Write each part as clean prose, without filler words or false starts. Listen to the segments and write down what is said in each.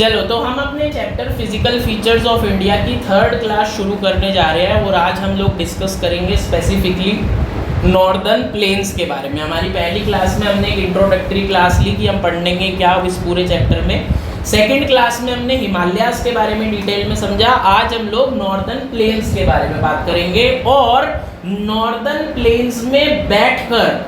चलो तो हम अपने chapter physical features of India की थर्ड क्लास शुरू करने जा रहे हैं और आज हम लोग डिस्कस करेंगे स्पेसिफिकली नॉर्दर्न प्लेन्स के बारे में। हमारी पहली क्लास में हमने एक इंट्रोडक्टरी क्लास ली कि हम पढ़ेंगे क्या इस पूरे चैप्टर में। सेकंड क्लास में हमने हिमालयास के बारे में डिटेल में समझा। आज हम लोग नॉर्दर्न प्लेन्स के बारे में बात करेंगे और नॉर्दर्न प्लेन्स में बैठकर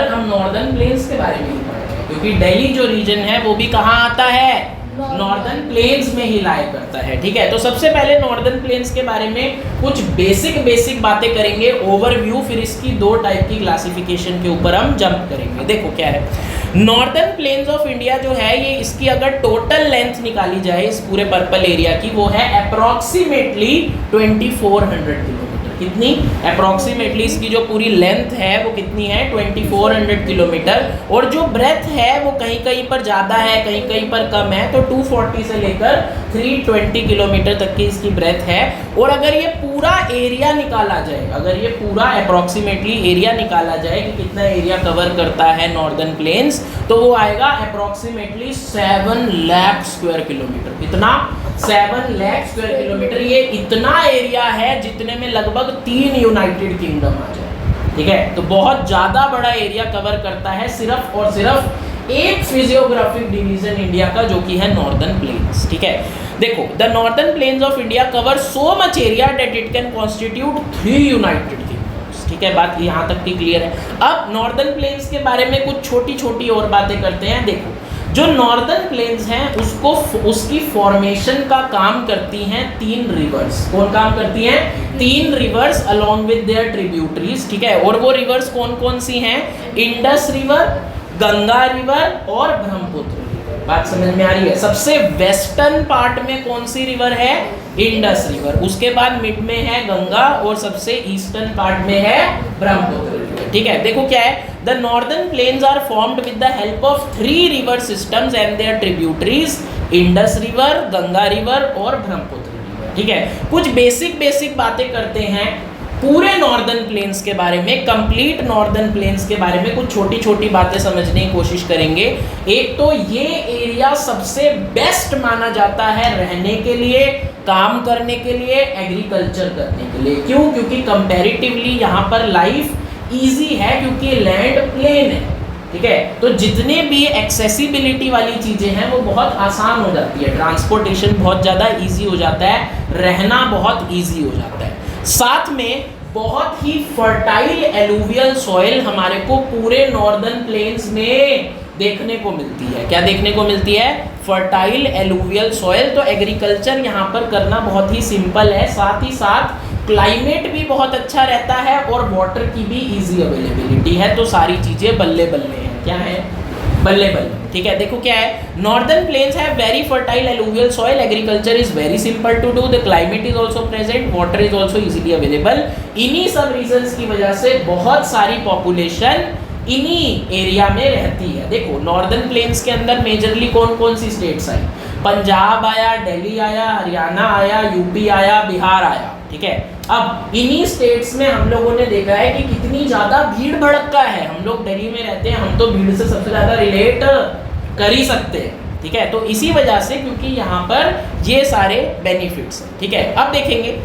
हम नॉर्दर्न प्लेन्स के बारे में ही पढ़ेंगे, क्योंकि दिल्ली जो रीजन है वो भी कहाँ आता है, नॉर्दर्न प्लेन्स में ही लाया करता है। ठीक है, तो सबसे पहले नॉर्दर्न प्लेन्स के बारे में कुछ बेसिक बातें करेंगे, ओवरव्यू, फिर इसकी दो टाइप की क्लासिफिकेशन के ऊपर हम जंप करेंगे। देखो क्या है, नॉर्दर्न प्लेन्स ऑफ इंडिया जो है ये, इसकी अगर टोटल लेंथ निकाली जाए इस पूरे पर्पल एरिया की, वो है अप्रोक्सीमेटली 2400 किलोमीटर। कितनी? अप्रोक्सीमेटली इसकी जो पूरी लेंथ है वो कितनी है, 2400 किलोमीटर। और जो ब्रेथ है वो कहीं कहीं पर ज़्यादा है, कहीं कहीं पर कम है, तो 240 से लेकर 320 किलोमीटर तक की इसकी ब्रेथ है। और अगर ये पूरा एरिया निकाला जाए, अगर ये पूरा अप्रोक्सीमेटली एरिया निकाला जाए कि कितना एरिया कवर करता है नॉर्दर्न प्लेन्स, तो वो आएगा अप्रोक्सीमेटली 7 लाख स्क्वायर किलोमीटर। कितना? 7 लाख स्क्वायर किलोमीटर। ये इतना एरिया है जितने में लगभग 3 यूनाइटेड किंगडम आ जाए। ठीक है, तो बहुत ज़्यादा बड़ा एरिया कवर करता है सिर्फ और सिर्फ एक फिजियोग्राफिक डिवीजन इंडिया का, जो कि है नॉर्दर्न प्लेन्स। ठीक है, देखो, the northern planes of India cover so much area that it can constitute 3 United kingdoms. ठीक है, बात यहाँ तक की क्लियर है। अब नॉर्दर्न प्लेन्स के बारे में कुछ छोटी छोटी और बातें करते हैं। देखो, जो नॉर्दर्न प्लेन्स हैं उसकी फॉर्मेशन का काम करती हैं 3 रिवर्स। कौन काम करती हैं? 3 reverse along with their tributaries. ठीक है, और वो रिवर्स कौन कौन सी हैं? इंडस रिवर, गंगा रिवर और ब्रह्मपुत्र रिवर। बात समझ में आ रही है? सबसे वेस्टर्न पार्ट में कौन सी रिवर है? Indus river. उसके बाद मिड में है गंगा और सबसे ईस्टर्न पार्ट में है ब्रह्मपुत्र रिवर। ठीक है, देखो क्या है, the northern plains are formed with the help of 3 river systems and their tributaries, Indus river, Ganga river और ब्रह्मपुत्र रिवर। ठीक है, कुछ बेसिक बातें करते हैं पूरे नॉर्दर्न प्लेन्स के बारे में, कंप्लीट नॉर्दर्न प्लेन्स के बारे में कुछ छोटी छोटी बातें समझने की कोशिश करेंगे। एक तो ये एरिया सबसे बेस्ट माना जाता है रहने के लिए, काम करने के लिए, एग्रीकल्चर करने के लिए। क्यों? क्योंकि कंपैरेटिवली यहाँ पर लाइफ ईजी है, क्योंकि लैंड प्लेन है। ठीक है, तो जितने भी एक्सेसिबिलिटी वाली चीज़ें हैं वो बहुत आसान हो जाती है, ट्रांसपोर्टेशन बहुत ज़्यादा ईजी हो जाता है, रहना बहुत ईजी हो जाता है। साथ में बहुत ही फर्टाइल एलुवियल सॉइल हमारे को पूरे नॉर्दर्न प्लेन्स में देखने को मिलती है। क्या देखने को मिलती है? Fertile alluvial soil. तो एग्रीकल्चर यहाँ पर करना बहुत ही सिंपल है। साथ ही साथ क्लाइमेट भी बहुत अच्छा रहता है और वाटर की भी इजी अवेलेबिलिटी है। तो सारी चीज़ें बल्ले बल्ले हैं। क्या है? बल्ले बल्ले। ठीक है, देखो क्या है, northern plains have very fertile alluvial soil, agriculture is very simple to do, the climate is also present, water is also easily available. इन्हीं सब रीजंस की वजह से बहुत सारी पॉपुलेशन इन्हीं एरिया में रहती है। देखो, नॉर्दर्न प्लेन्स के अंदर मेजरली कौन कौन सी स्टेट्स आई? पंजाब आया, दिल्ली आया, हरियाणा आया, यूपी आया, बिहार आया। ठीक है, अब इन्हीं स्टेट्स में हम लोगों ने देखा है कि कितनी ज़्यादा भीड़ भड़का है। हम लोग दिल्ली में रहते हैं, हम तो भीड़ से सबसे ज़्यादा रिलेट कर ही सकते हैं। ठीक है, तो इसी वजह से, क्योंकि यहाँ पर ये सारे बेनिफिट्स हैं। ठीक है, अब देखेंगे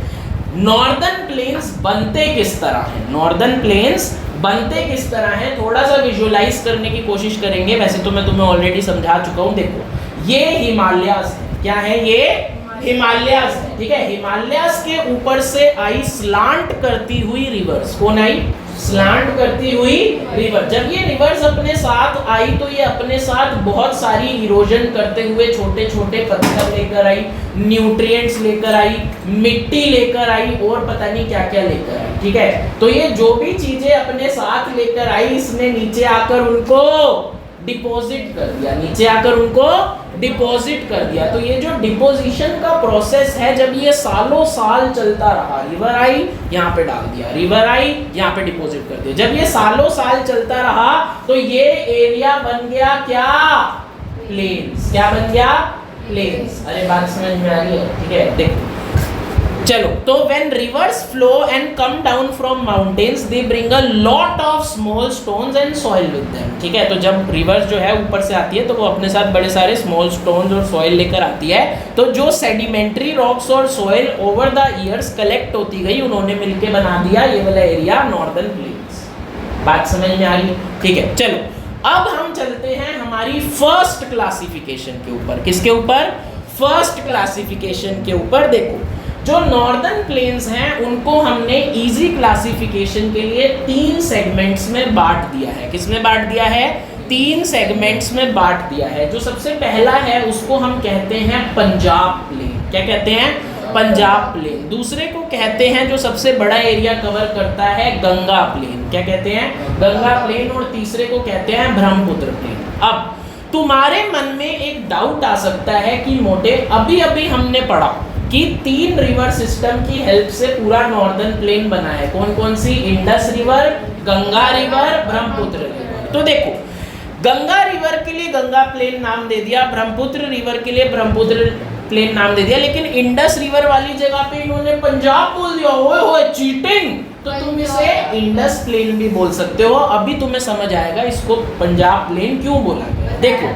नॉर्दर्न प्लेन्स बनते किस तरह हैं। नॉर्दर्न प्लेन्स बनते किस तरह हैं, थोड़ा सा विजुअलाइज करने की कोशिश करेंगे। वैसे तो मैं तुम्हें ऑलरेडी समझा चुका हूँ। देखो, ये हिमालयास है। क्या है ये? हिमालयास है। ठीक है, हिमालयास के ऊपर से आई स्लांट करती हुई रिवर्स। कौन आई? स्लांट करती हुई रिवर। जब ये रिवर्स अपने साथ आई तो ये अपने साथ बहुत सारी इरोजन करते हुए छोटे छोटे पत्थर लेकर आई, न्यूट्रिएंट्स लेकर आई, मिट्टी लेकर आई और पता नहीं क्या क्या लेकर आई। ठीक है, तो ये जो भी चीजें अपने साथ लेकर आई, इसने नीचे आकर उनको डिपॉजिट कर दिया, नीचे आकर उनको डिपॉजिट कर दिया। तो ये जो डिपोजिशन का प्रोसेस है, जब ये सालों साल चलता रहा, रिवर आई यहाँ पे डाल दिया, रिवर आई यहाँ पे डिपॉजिट कर दिया, जब ये सालों साल चलता रहा तो ये एरिया बन गया क्या? प्लेन्स। क्या बन गया? प्लेन्स। अरे बात समझ में आ रही है? ठीक है, देखो चलो, तो when reverse flow and come down from mountains they bring a lot of small stones and soil with them. ठीक है, तो जब रिवर्स जो है ऊपर से आती है तो वो अपने साथ बड़े सारे स्मॉल स्टोन्स और सॉइल लेकर आती है। तो जो सेडिमेंट्री रॉक्स और soil over the years collect होती गई, उन्होंने मिलकर बना दिया ये वाला एरिया नॉर्दर्न प्लेन्स। बात समझ में आ रही? ठीक है, चलो अब हम चलते हैं हमारी फर्स्ट क्लासिफिकेशन के ऊपर। किसके ऊपर? फर्स्ट क्लासिफिकेशन के ऊपर। देखो, जो नॉर्दर्न प्लेन्स हैं उनको हमने इजी क्लासिफिकेशन के लिए 3 सेगमेंट्स में बांट दिया है। किस में बांट दिया है? 3 सेगमेंट्स में बांट दिया है। जो सबसे पहला है उसको हम कहते हैं पंजाब प्लेन। क्या कहते हैं? पंजाब प्लेन। दूसरे को कहते हैं, जो सबसे बड़ा एरिया कवर करता है, गंगा प्लेन। क्या कहते हैं? गंगा प्लेन। और तीसरे को कहते हैं ब्रह्मपुत्र प्लेन। अब तुम्हारे मन में एक डाउट आ सकता है कि मोटे अभी अभी हमने पढ़ा कि 3 रिवर सिस्टम की हेल्प से पूरा नॉर्दर्न प्लेन बना है। कौन कौन सी? Indus river, Ganga river, Brahmaputra river. तो देखो, गंगा रिवर के लिए गंगा प्लेन नाम दे दिया, ब्रह्मपुत्र रिवर के लिए ब्रह्मपुत्र प्लेन नाम दे दिया, लेकिन इंडस रिवर वाली जगह पे इन्होंने पंजाब बोल दिया। ओए होए, चीटिंग! तो तुम इसे इंडस प्लेन भी बोल सकते हो। अभी तुम्हें समझ आएगा इसको पंजाब प्लेन क्यों बोला गया। देखो,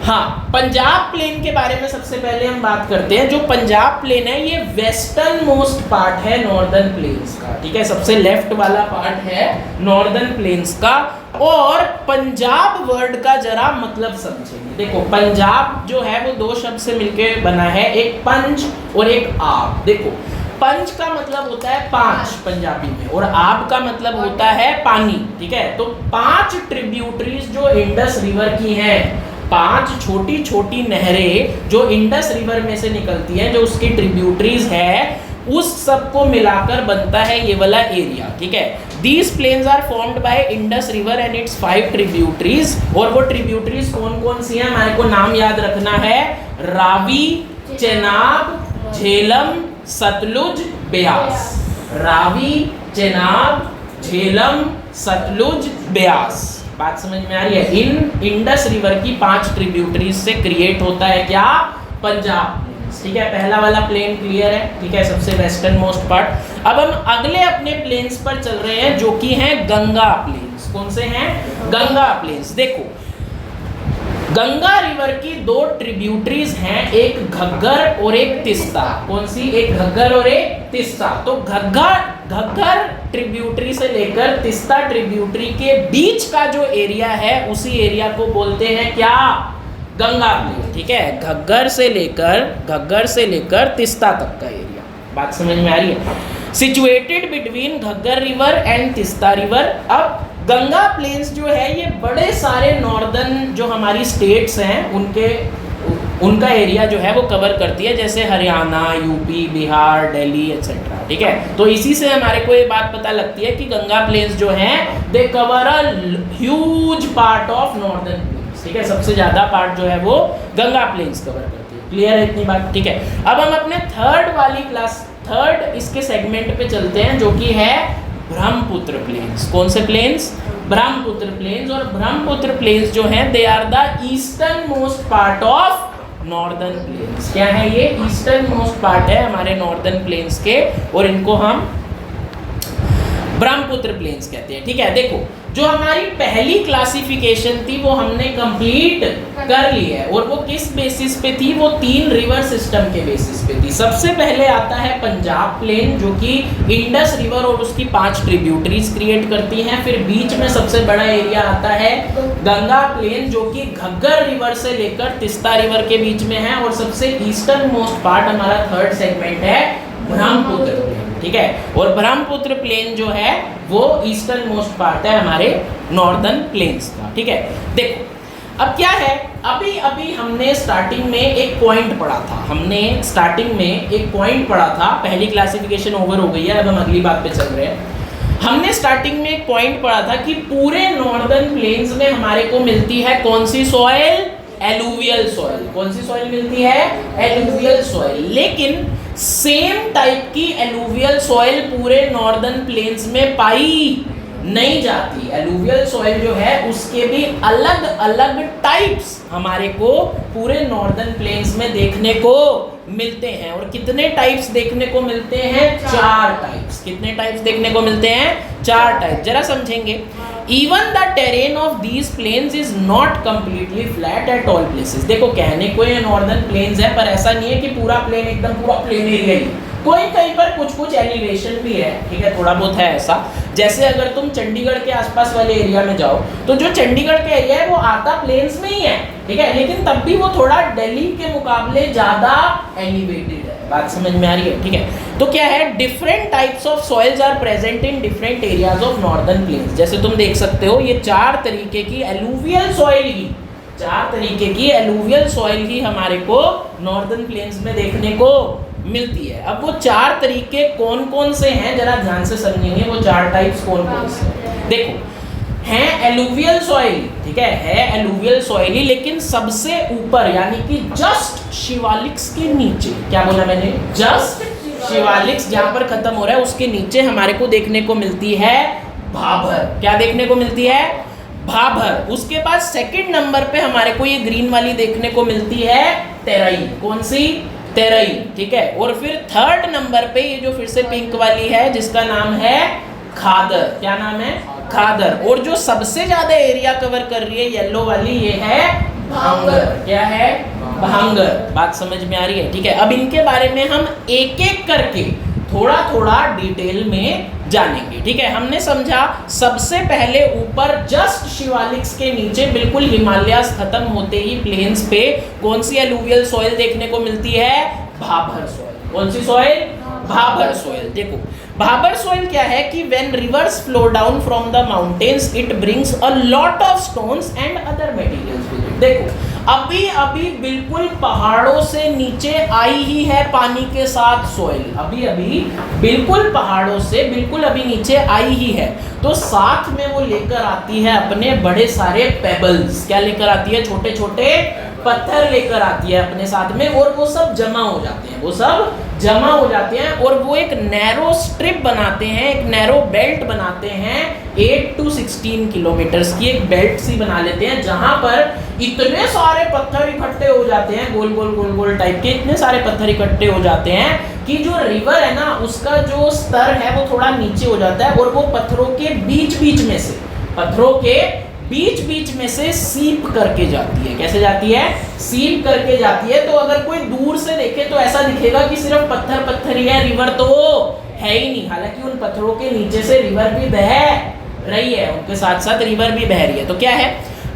हाँ, पंजाब प्लेन के बारे में सबसे पहले हम बात करते हैं। जो पंजाब प्लेन है ये वेस्टर्न मोस्ट पार्ट है नॉर्दर्न प्लेन्स का। ठीक है, सबसे लेफ्ट वाला पार्ट है नॉर्दर्न प्लेन्स का। और पंजाब वर्ड का जरा मतलब समझेंगे। देखो, पंजाब जो है वो 2 शब्द से मिलकर बना है, एक पंज और एक आब। देखो, पंज का मतलब होता है 5 पंजाबी में, और आब का मतलब होता है पानी। ठीक है, तो 5 ट्रिब्यूटरीज जो इंडस रिवर की हैं, 5 छोटी छोटी नहरें जो इंडस रिवर में से निकलती हैं, जो उसकी ट्रिब्यूटरीज है, उस सब को मिलाकर बनता है ये वाला एरिया। ठीक है, these plains are formed by Indus river and its 5 tributaries. और वो ट्रिब्यूटरीज कौन कौन सी हैं? हमारे को नाम याद रखना है, रावी, चेनाब, झेलम, सतलुज, ब्यास। रावी, चेनाब, झेलम, सतलुज, ब्यास। बात समझ में आ रही है? इन इंडस रिवर की 5 ट्रिब्यूटरीज से क्रिएट होता है क्या? पंजाब प्लेन्स। ठीक है, पहला वाला प्लेन क्लियर है। ठीक है, सबसे वेस्टर्न मोस्ट पार्ट। अब हम अगले अपने प्लेन्स पर चल रहे हैं, जो कि हैं गंगा प्लेन्स। कौन से हैं? गंगा प्लेन्स। देखो, गंगा रिवर की 2 ट्रिब्यूटरीज हैं, एक घग्गर और एक तिस्ता। कौन सी? एक घग्गर और एक तिस्ता। तो घग्गर ट्रिब्यूटरी से लेकर तिस्ता ट्रिब्यूटरी के बीच का जो एरिया है, उसी एरिया को बोलते हैं क्या? गंगा प्लेन। ठीक है, घग्गर से लेकर तिस्ता तक का एरिया। बात समझ में आ रही है? Situated between Ghaggar river and Teesta river. अब गंगा प्लेन्स जो है ये बड़े सारे नॉर्दर्न जो हमारी स्टेट्स हैं उनका एरिया जो है वो कवर करती है, जैसे हरियाणा, यूपी, बिहार, दिल्ली एट्सेट्रा। ठीक है, तो इसी से हमारे को ये बात पता लगती है कि गंगा प्लेन्स जो हैं they cover a huge part of northern plains. ठीक है, सबसे ज़्यादा पार्ट जो है वो गंगा प्लेन्स कवर करती है। क्लियर है इतनी बात? ठीक है, अब हम अपने थर्ड इसके सेगमेंट पे चलते हैं, जो कि है ब्रह्मपुत्र प्लेन्स। कौन से प्लेन्स? ब्रह्मपुत्र प्लेन्स। और ब्रह्मपुत्र प्लेन्स जो हैं they are the eastern most part of northern plains. क्या है ये? ईस्टर्न मोस्ट पार्ट है हमारे नॉर्दर्न प्लेन्स के, और इनको हम ब्रह्मपुत्र प्लेन्स कहते हैं। ठीक है, देखो, जो हमारी पहली क्लासिफिकेशन थी वो हमने कंप्लीट कर ली है, और वो किस बेसिस पे थी? वो 3 रिवर सिस्टम के बेसिस पे थी। सबसे पहले आता है पंजाब प्लेन, जो कि इंडस रिवर और उसकी 5 ट्रिब्यूटरीज क्रिएट करती हैं। फिर बीच में सबसे बड़ा एरिया आता है गंगा प्लेन, जो कि घग्गर रिवर से लेकर तिस्ता रिवर के बीच में है। और सबसे ईस्टर्न मोस्ट पार्ट हमारा 3rd सेगमेंट है ब्रह्मपुत्र प्लेन। ठीक है, और ब्रह्मपुत्र प्लेन जो है वो ईस्टर्न मोस्ट पार्ट है हमारे नॉर्दर्न प्लेन्स का। ठीक है, देखो, अब क्या है, अभी हमने स्टार्टिंग में एक पॉइंट पढ़ा था। पहली क्लासिफिकेशन ओवर हो गई है, अब हम अगली बात पे चल रहे हैं। हमने स्टार्टिंग में एक पॉइंट पढ़ा था कि पूरे नॉर्दर्न प्लेन्स में हमारे को मिलती है कौन सी सॉइल? Alluvial soil. कौन सी सॉइल मिलती है? Alluvial soil. लेकिन सेम टाइप की एलुवियल सॉइल पूरे नॉर्दर्न प्लेन्स में पाई नहीं जाती। एलुवियल सॉइल जो है उसके भी अलग अलग टाइप्स हमारे को पूरे नॉर्दर्न प्लेन्स में देखने को मिलते हैं। और कितने टाइप्स देखने को मिलते हैं? 4 टाइप्स। कितने टाइप्स देखने को मिलते हैं? 4 टाइप। जरा समझेंगे। Even the terrain of these plains is not completely flat at all places। देखो कहने को ये नॉर्दर्न प्लेन्स है, पर ऐसा नहीं है कि पूरा प्लेन एकदम पूरा प्लेन एरिया ही। कोई कहीं पर कुछ कुछ एलिवेशन भी है, ठीक है, थोड़ा बहुत है ऐसा। जैसे अगर तुम चंडीगढ़ के आसपास वाले एरिया में जाओ तो जो चंडीगढ़ का एरिया है वो आता प्लेन्स में ही है, ठीक है, लेकिन तब भी वो थोड़ा दिल्ली के मुकाबले ज़्यादा एलिवेटेड है। बात समझ में आ रही है? ठीक है। तो क्या है, different types of soils are present in different areas of northern plains. जैसे तुम देख सकते हो ये 4 तरीके की एलुवियल सॉइल ही 4 तरीके की एलुवियल सॉइल ही हमारे को नॉर्दर्न प्लेन्स में देखने को मिलती है। अब वो 4 तरीके कौन कौन से हैं जरा ध्यान से समझेंगे। वो 4 टाइप्स कौन कौन से हैं? देखो, हैं एलुवियल सॉइल, ठीक है एलुवियल सॉइल ही, लेकिन सबसे ऊपर यानी कि जस्ट शिवालिक्स के नीचे, क्या बोला मैंने? जस्ट शिवालिक्स जहां पर खत्म हो रहा है उसके नीचे हमारे को देखने को मिलती है भाबर। क्या देखने को मिलती है? भाबर। उसके बाद सेकंड नंबर पे हमारे को ये ग्रीन वाली देखने को मिलती है तेरई। कौन सी? तेरई, ठीक है। और फिर थर्ड नंबर पे ये जो फिर से पिंक वाली है जिसका नाम है खादर। क्या नाम है? खादर। और जो सबसे ज्यादा एरिया कवर कर रही है येलो वाली, ये है भांगर। क्या है? भांगर। बात समझ में आ रही है? ठीक है। अब इनके बारे में हम एक एक करके थोड़ा थोड़ा डिटेल में जानेंगे, ठीक है। हमने समझा सबसे पहले ऊपर जस्ट शिवालिक्स के नीचे बिल्कुल हिमालयास खत्म होते ही प्लेन्स पे कौन सी एलुवियल सॉइल देखने को मिलती है? भाबर सॉइल। कौन सी सॉइल? भाबर सॉइल। देखो भाबर सॉइल क्या है कि when reverse flow down from the mountains it brings a lot of stones and other materials with it. देखो अभी अभी बिल्कुल पहाड़ों से नीचे आई ही है पानी के साथ सॉइल, अभी अभी बिल्कुल पहाड़ों से बिल्कुल अभी नीचे आई ही है, तो साथ में वो लेकर आती है अपने बड़े सारे पेबल्स। क्या लेकर आती है? छोटे छोटे पत्थर लेकर आती है अपने साथ में, और वो सब जमा हो जाते हैं, वो सब जमा हो जाते हैं और वो एक नैरो स्ट्रिप बनाते हैं, एक नैरो बेल्ट बनाते हैं 8 to 16 किलोमीटर्स की एक बेल्ट सी बना लेते हैं, जहां पर इतने सारे पत्थर इकट्ठे हो जाते हैं, गोल गोल गोल गोल टाइप के इतने सारे पत्थर इकट्ठे हो जाते हैं कि जो रिवर है ना उसका जो स्तर है वो थोड़ा नीचे हो जाता है, और वो पत्थरों के बीच बीच में से, पत्थरों के बीच बीच में से सीप करके जाती है। कैसे जाती है? सीप करके जाती है। तो अगर कोई दूर से देखे तो ऐसा दिखेगा कि सिर्फ पत्थर पत्थर ही है, रिवर तो है ही नहीं, हालांकि उन पत्थरों के नीचे से रिवर भी बह रही है, उनके साथ साथ रिवर भी बह रही है। तो क्या है,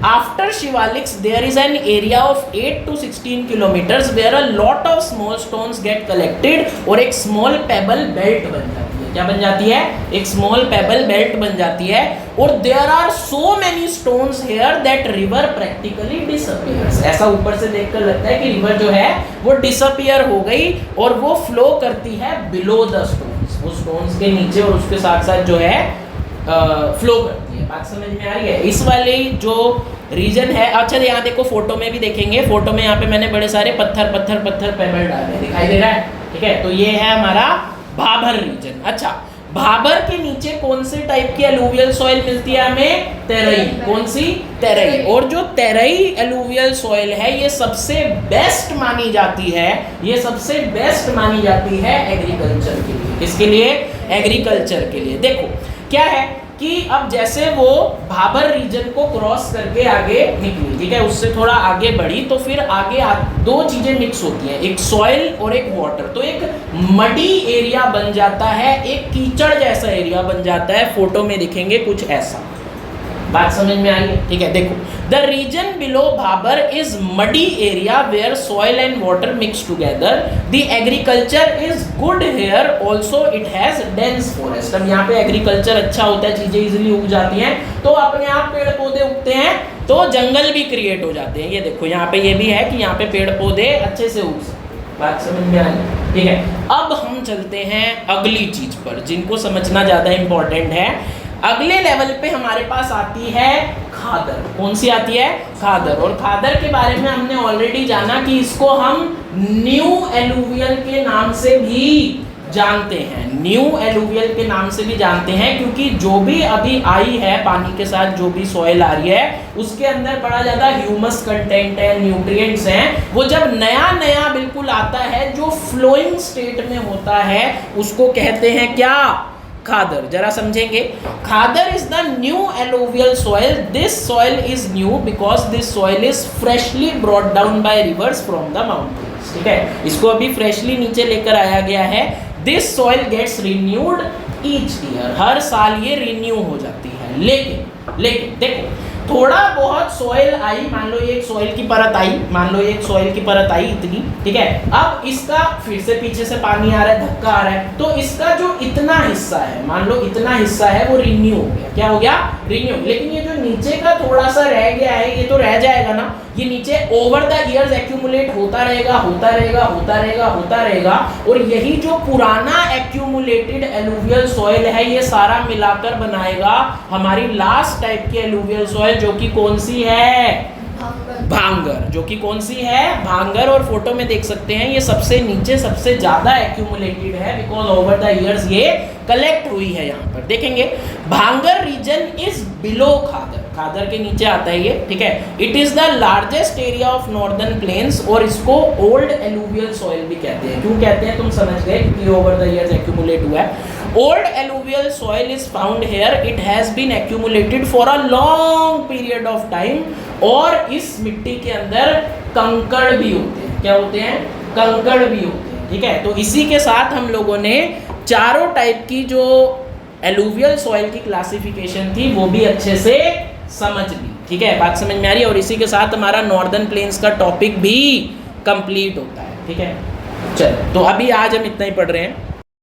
after Shivaliks there is an area of 8 to 16 kilometres where a lot of small stones get collected, और एक स्मॉल पेबल बेल्ट बन जाती है। क्या बन जाती है? एक स्मॉल पेबल बेल्ट बन जाती है, और there are so many stones here that river practically disappears. ऐसा ऊपर से देखकर लगता है कि रिवर जो है वो डिसअपीयर हो गई और वो फ्लो करती है बिलो द स्टोन्स, वो स्टोन्स के नीचे और उसके साथ साथ जो है फ्लो करती है। बात समझ में आ रही है? इस वाले जो रीजन है, अच्छा यहाँ देखो फोटो में भी देखेंगे, फोटो में यहाँ पे मैंने बड़े सारे पत्थर पत्थर पत्थर पेबल डाले, दिखाई दे रहा है, ठीक है। तो ये है हमारा भाबर रीजन। अच्छा, भाबर के नीचे कौन से टाइप की एलुवियल सॉइल मिलती है हमें? तेरई। कौन सी? तेरई। और जो तेरई एलुवियल सॉइल है ये सबसे बेस्ट मानी जाती है, ये सबसे बेस्ट मानी जाती है एग्रीकल्चर के लिए। किसके लिए? एग्रीकल्चर के लिए। देखो क्या है कि अब जैसे वो भाबर रीजन को क्रॉस करके आगे निकली, ठीक है, उससे थोड़ा आगे बढ़ी, तो फिर आगे दो चीजें मिक्स होती हैं, एक सॉइल और एक वाटर। तो एक मडी एरिया बन जाता है, एक कीचड़ जैसा एरिया बन जाता है, फोटो में दिखेंगे कुछ ऐसा। बात समझ में आ रही है? ठीक है। देखो the region below Bhabar is muddy area where soil and water mix together, the agriculture is good here, also it has dense forest. अब यहाँ पे एग्रीकल्चर अच्छा होता है, चीजें इजिली उग जाती हैं, तो अपने आप पेड़ पौधे उगते हैं, तो जंगल भी क्रिएट हो जाते हैं। ये देखो यहाँ पे ये भी है कि यहाँ पे पेड़ पौधे अच्छे से उग सकते। बात समझ में आ रही है? ठीक है। अब हम चलते हैं अगली चीज पर, जिनको समझना ज्यादा इंपॉर्टेंट है। अगले लेवल पे हमारे पास आती है खादर। कौन सी आती है? खादर। और खादर के बारे में हमने ऑलरेडी जाना कि इसको हम न्यू एलुवियल के नाम से भी जानते हैं, न्यू एलुवियल के नाम से भी जानते हैं, क्योंकि जो भी अभी आई है पानी के साथ, जो भी सॉइल आ रही है उसके अंदर बड़ा ज़्यादा ह्यूमस कंटेंट है, न्यूट्रिएंट्स हैं। वो जब नया नया बिल्कुल आता है, जो फ्लोइंग स्टेट में होता है, उसको कहते हैं क्या? खादर। जरा समझेंगे, khadar is the new alluvial soil. This soil is new because this soil is freshly brought down by rivers from the mountains. ठीक है, इसको अभी फ्रेशली नीचे लेकर आया गया है। This soil gets renewed each year, हर साल ये रिन्यू हो जाती है। लेकिन देखो, थोड़ा बहुत सॉइल आई, मान लो ये एक सॉइल की परत आई, मान लो ये एक सॉइल की परत आई इतनी, ठीक है। अब इसका फिर से पीछे से पानी आ रहा है, धक्का आ रहा है, तो इसका जो इतना हिस्सा है, मान लो इतना हिस्सा है, वो रिन्यू हो गया। क्या हो गया? रिन्यू। लेकिन ये जो नीचे का थोड़ा सा रह गया है, ये तो रह जाएगा ना, ये नीचे ओवर द ईयर्स एक्यूमुलेट होता रहेगा, होता रहेगा, होता रहेगा, होता रहेगा। और यही जो पुराना एक्यूमुलेटेड एलुवियल सॉइल है, ये सारा मिलाकर बनाएगा हमारी लास्ट टाइप की एलुवियल सॉइल, जो कि कौन सी है? भांगर। जो कि कौन सी है? भांगर। और फोटो में देख सकते हैं ये सबसे नीचे सबसे ज्यादा एक्यूमुलेटेड है, बिकॉज ओवर द इयर्स ये कलेक्ट हुई है। यहाँ पर देखेंगे, भांगर रीजन इज बिलो खादर, खादर के नीचे आता है ये, ठीक है। It is the largest area of northern planes, और इसको ओल्ड एलुवियल सॉइल भी कहते हैं। क्यों कहते हैं? तुम समझ गए, क्योंकि ओवर द इयर्स एक्यूमुलेट हुआ है। Old alluvial soil is found here. It has been accumulated for a long period of time. और इस मिट्टी के अंदर कंकड़ भी होते हैं। क्या होते हैं? कंकड़ भी होते हैं। ठीक है, तो इसी के साथ हम लोगों ने चारों टाइप की जो एलुवियल सॉइल की क्लासिफिकेशन थी वो भी अच्छे से समझ ली। ठीक है, बात समझ में आ रही है? और इसी के साथ हमारा नॉर्दर्न प्लेन्स का टॉपिक भी कंप्लीट होता है। ठीक है, चलो, तो अभी आज हम इतना ही पढ़ रहे हैं।